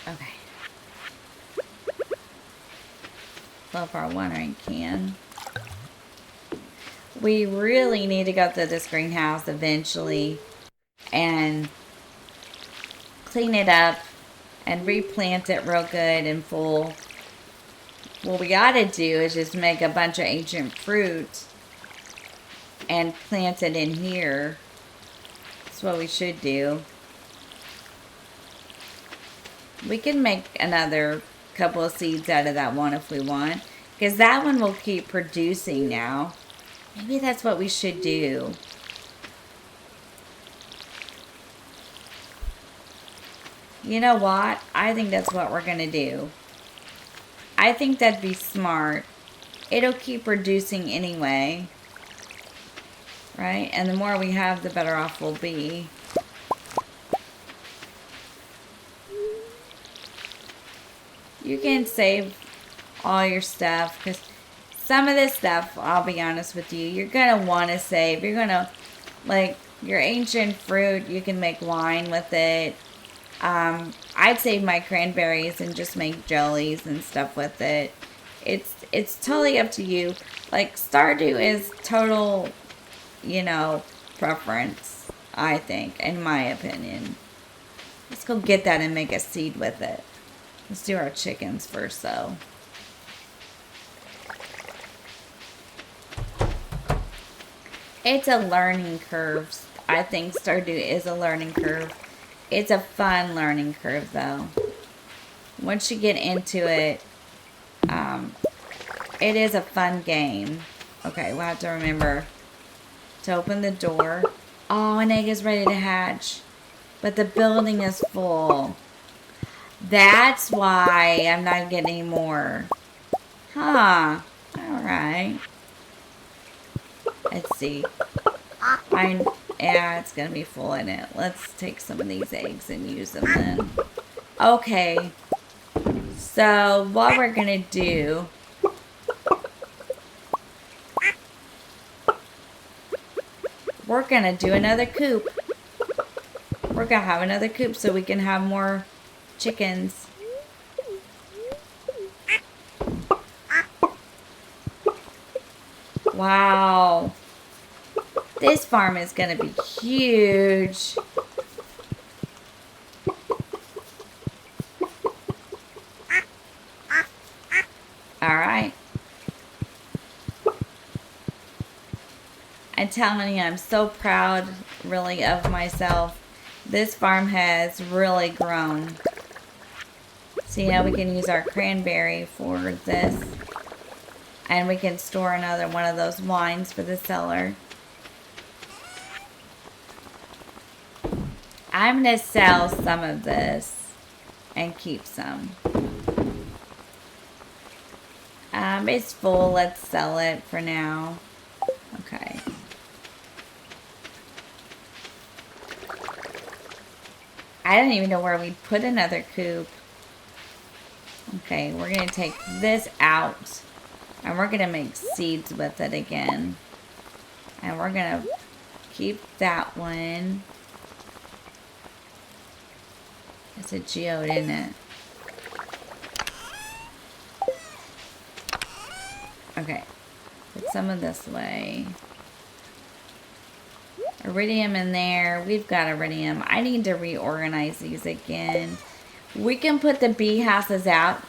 Okay. Fill up our watering can. We really need to go to this greenhouse eventually and clean it up and replant it real good and full. What we gotta do is just make a bunch of ancient fruit and plant it in here. That's what we should do. We can make another couple of seeds out of that one if we want, because that one will keep producing now. Maybe that's what we should do. You know what? I think that's what we're going to do. I think that'd be smart. It'll keep producing anyway. Right? And the more we have, the better off we'll be. You can save all your stuff, because some of this stuff, I'll be honest with you, you're going to want to save. You're going to, like, your ancient fruit, you can make wine with it. I'd save my cranberries and just make jellies and stuff with it. It's totally up to you. Like, Stardew is total, you know, preference, I think, in my opinion. Let's go get that and make a seed with it. Let's do our chickens first, though. It's a learning curve. I think Stardew is a learning curve. It's a fun learning curve, though. Once you get into it, it is a fun game. Okay, we'll have to remember to open the door. Oh, an egg is ready to hatch, but the building is full. That's why I'm not getting any more. Huh. Alright. Let's see. Yeah, it's going to be full in it. Let's take some of these eggs and use them then. Okay. So, what we're going to do... We're going to do another coop. We're going to have another coop so we can have more chickens. Wow. This farm is going to be huge. Alright. I'm telling you, I'm so proud, really, of myself. This farm has really grown. See how we can use our cranberry for this. And we can store another one of those wines for the cellar. I'm going to sell some of this and keep some. It's full. Let's sell it for now. Okay. I don't even know where we put another coop. Okay, we're going to take this out. And we're going to make seeds with it again. And we're going to keep that one. It's a geode, isn't it? Okay. Put some of this away. Iridium in there. We've got iridium. I need to reorganize these again. We can put the bee houses out.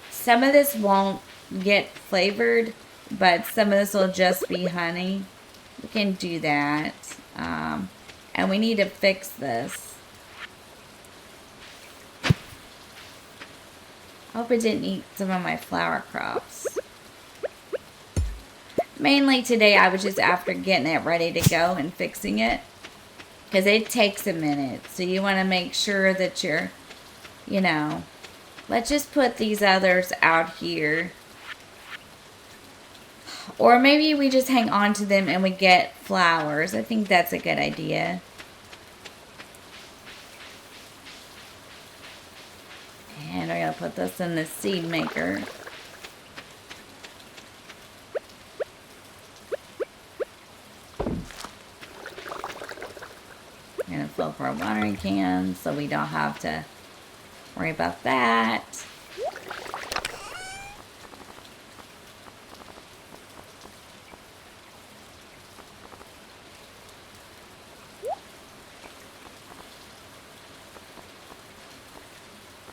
Some of this won't get flavored, but some of this will just be honey. We can do that. And we need to fix this. I hope it didn't eat some of my flower crops. Mainly today I was just after getting it ready to go and fixing it. Because it takes a minute. So you want to make sure that you're, you know, let's just put these others out here. Or maybe we just hang on to them and we get flowers. I think that's a good idea. And we're going to put this in the seed maker. I'm going to fill up our watering can so we don't have to worry about that.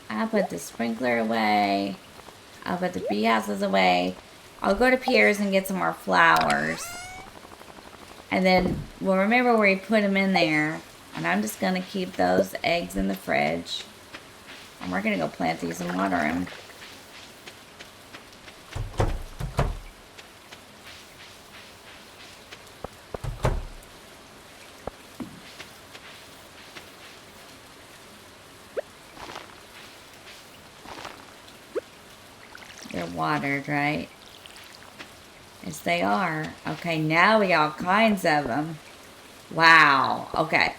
I'll put the sprinkler away. I'll put the bee houses away. I'll go to Pierre's and get some more flowers. And then we'll remember where we put them in there. And I'm just going to keep those eggs in the fridge. And we're going to go plant these and water them. They're watered, right? Yes, they are. Okay, now we got all kinds of them. Wow. Okay.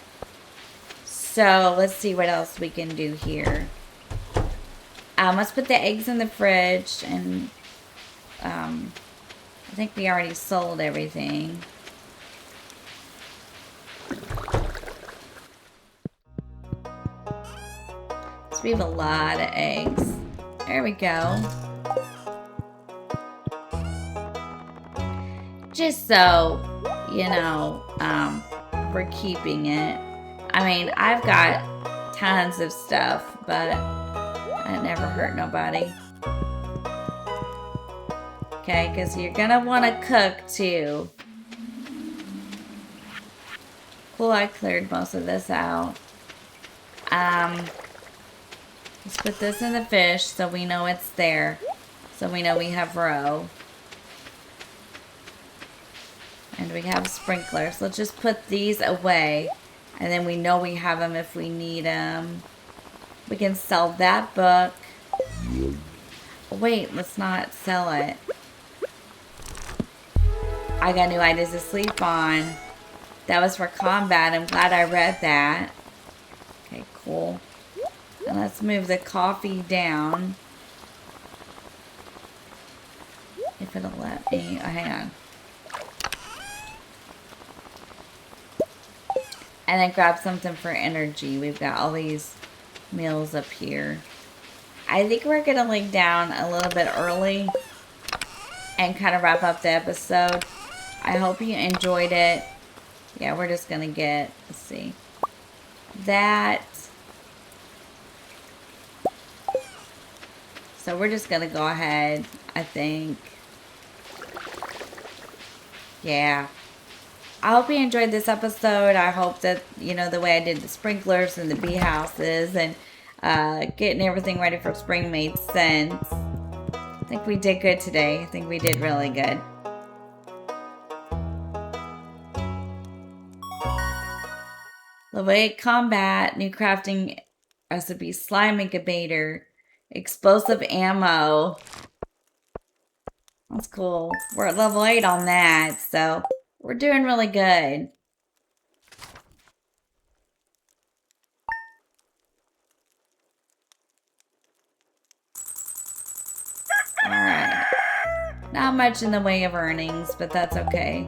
So, let's see what else we can do here. Let's put the eggs in the fridge. And, I think we already sold everything. So, we have a lot of eggs. There we go. Just so, you know, we're keeping it. I mean, I've got tons of stuff, but that never hurt nobody. Okay, because you're going to want to cook too. Cool, I cleared most of this out. Let's put this in the fish so we know it's there. So we know we have roe. And we have sprinklers. Let's just put these away. And then we know we have them if we need them. We can sell that book. Wait, let's not sell it. I got new ideas to sleep on. That was for combat. I'm glad I read that. Okay, cool. And let's move the coffee down. If it'll let me. Oh, hang on. And then grab something for energy. We've got all these meals up here. I think we're going to lay down a little bit early and kind of wrap up the episode. I hope you enjoyed it. Yeah, we're just going to get, let's see, that. So we're just going to go ahead, I think. Yeah. I hope you enjoyed this episode. I hope that, you know, the way I did the sprinklers and the bee houses and getting everything ready for spring made sense. I think we did good today. I think we did really good. Level 8 combat, new crafting recipe, slime incubator, explosive ammo. That's cool. We're at level 8 on that, so we're doing really good. Alright. Not much in the way of earnings, but that's okay.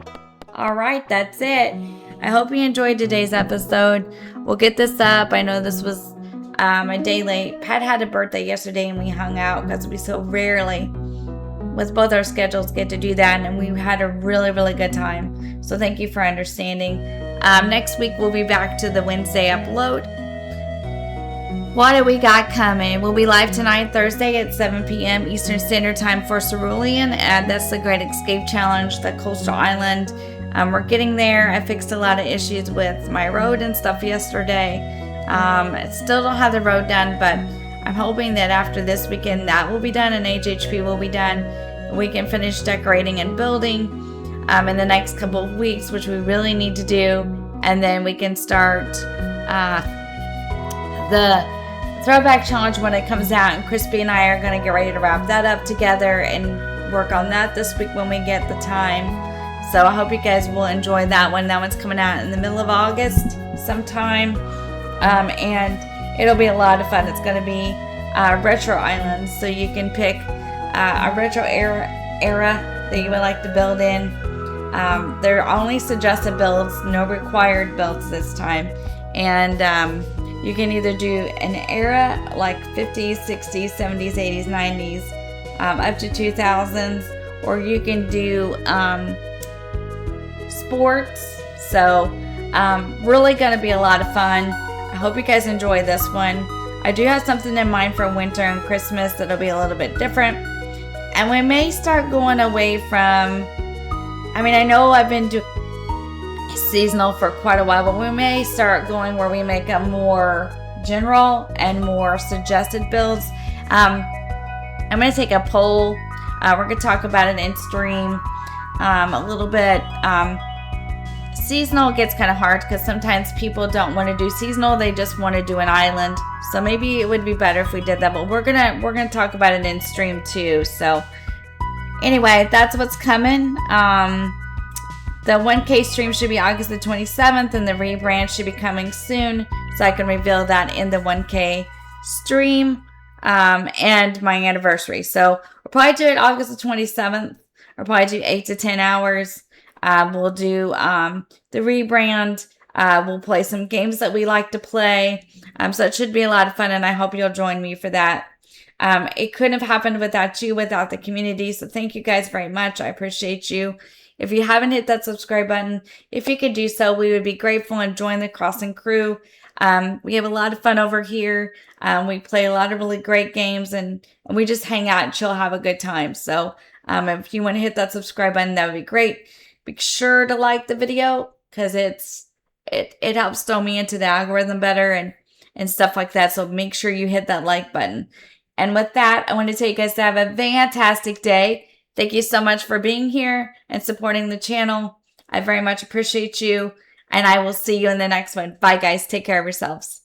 Alright, that's it. I hope you enjoyed today's episode. We'll get this up. I know this was a day late. Pat had a birthday yesterday and we hung out because we so rarely, with both our schedules, get to do that. And we had a really, really good time. So thank you for understanding. Next week, we'll be back to the Wednesday upload. What do we got coming? We'll be live tonight, Thursday at 7 p.m. Eastern Standard Time for Cerulean, and that's the Great Escape Challenge, the Coastal Island. We're getting there. I fixed a lot of issues with my road and stuff yesterday. Still don't have the road done, but I'm hoping that after this weekend that will be done and HHP will be done. We can finish decorating and building in the next couple of weeks, which we really need to do, and then we can start the Throwback Challenge when it comes out, and Crispy and I are going to get ready to wrap that up together and work on that this week when we get the time. So I hope you guys will enjoy that one. That one's coming out in the middle of August sometime, and it'll be a lot of fun. It's going to be retro islands, so you can pick a retro era that you would like to build in. There are only suggested builds, no required builds this time, and you can either do an era like 50s, 60s, 70s, 80s, 90s, up to 2000s, or you can do sports. So really going to be a lot of fun. I hope you guys enjoy this one. I do have something in mind for winter and Christmas that'll be a little bit different. And we may start going away from, I know I've been doing seasonal for quite a while, but we may start going where we make a more general and more suggested builds. I'm going to take a poll. We're going to talk about it in stream a little bit. Seasonal gets kind of hard because sometimes people don't want to do seasonal, they just want to do an island. So maybe it would be better if we did that, but we're gonna talk about it in stream too. So anyway, that's what's coming. The 1K stream should be August the 27th, and the rebrand should be coming soon, so I can reveal that in the 1K stream and my anniversary. So we'll probably do it August the 27th. I'll probably do 8 to 10 hours. We'll do the rebrand. We'll play some games that we like to play. So it should be a lot of fun, and I hope you'll join me for that. It couldn't have happened without you, without the community. So thank you guys very much. I appreciate you. If you haven't hit that subscribe button, if you could do so, we would be grateful, and join the Crossing crew. We have a lot of fun over here. We play a lot of really great games, and we just hang out and chill, have a good time. So if you want to hit that subscribe button, that would be great. Be sure to like the video, because it helps throw me into the algorithm better and stuff like that. So make sure you hit that like button. And with that, I want to tell you guys to have a fantastic day. Thank you so much for being here and supporting the channel. I very much appreciate you, and I will see you in the next one. Bye, guys. Take care of yourselves.